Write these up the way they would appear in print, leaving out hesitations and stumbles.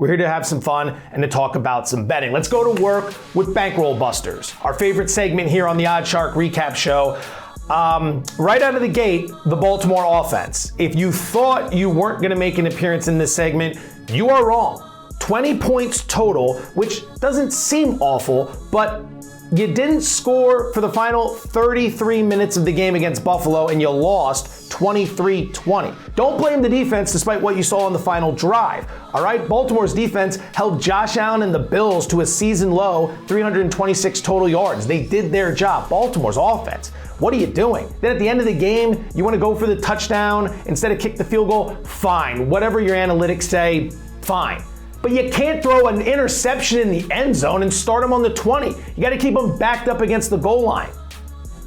We're here to have some fun and to talk about some betting. Let's go to work with Bankroll Busters, our favorite segment here on the Odd Shark Recap Show. Right out of the gate, the Baltimore offense. If you thought you weren't going to make an appearance in this segment, you are wrong. 20 points total, which doesn't seem awful, but you didn't score for the final 33 minutes of the game against Buffalo, and you lost 23-20. Don't blame the defense despite what you saw on the final drive. All right, Baltimore's defense held Josh Allen and the Bills to a season low 326 total yards. They did their job. Baltimore's offense, what are you doing? Then at the end of the game, you want to go for the touchdown instead of kick the field goal? Fine. Whatever your analytics say, fine. But you can't throw an interception in the end zone and start them on the 20. You got to keep them backed up against the goal line.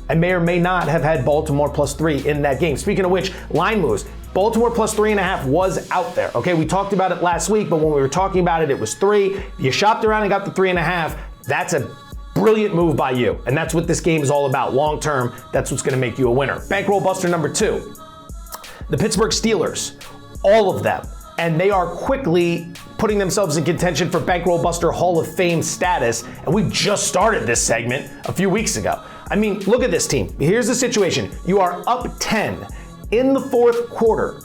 I may or may not have had Baltimore +3 in that game. Speaking of which, line moves. Baltimore +3.5 was out there. Okay, we talked about it last week, but when we were talking about it, it was 3. You shopped around and got the 3.5. That's a brilliant move by you. And that's what this game is all about. Long term, that's what's going to make you a winner. Bankroll Buster number 2. The Pittsburgh Steelers. All of them. And they are quickly putting themselves in contention for Bankroll Buster Hall of Fame status. And we just started this segment a few weeks ago. I mean, look at this team. Here's the situation. You are up 10 in the fourth quarter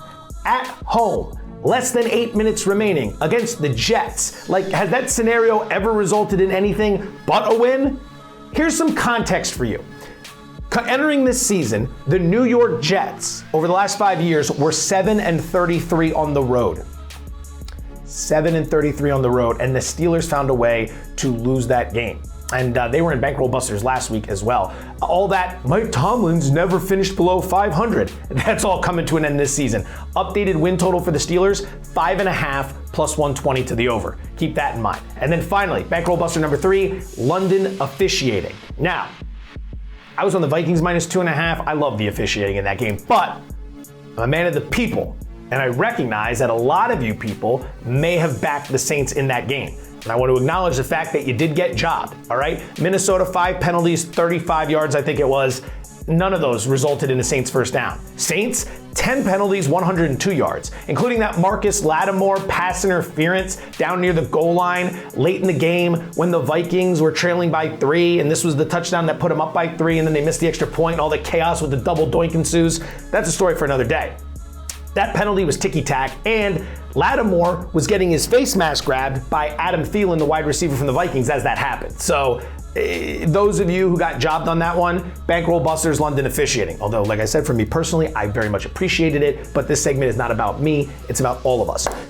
at home. Less than 8 minutes remaining against the Jets. Like, has that scenario ever resulted in anything but a win? Here's some context for you. Entering this season, the New York Jets, over the last 5 years, were 7-33 on the road. 7-33 on the road, and the Steelers found a way to lose that game. And they were in Bankroll Busters last week as well. All that, Mike Tomlin's never finished below 500. That's all coming to an end this season. Updated win total for the Steelers, 5.5 plus 120 to the over. Keep that in mind. And then finally, Bankroll Buster number 3, London officiating. Now, I was on the Vikings -2.5. I love the officiating in that game, but I'm a man of the people, and I recognize that a lot of you people may have backed the Saints in that game. And I want to acknowledge the fact that you did get jobbed, all right? Minnesota, 5 penalties, 35 yards, I think it was. None of those resulted in the Saints' first down. Saints, 10 penalties, 102 yards, including that Marcus Lattimore pass interference down near the goal line late in the game when the Vikings were trailing by 3, and this was the touchdown that put them up by 3, and then they missed the extra point, and all the chaos with the double doink ensues. That's a story for another day. That penalty was ticky-tack, and Lattimore was getting his face mask grabbed by Adam Thielen, the wide receiver from the Vikings, as that happened. So those of you who got jobbed on that one, Bankroll Busters, London officiating. Although, like I said, for me personally, I very much appreciated it, but this segment is not about me, it's about all of us.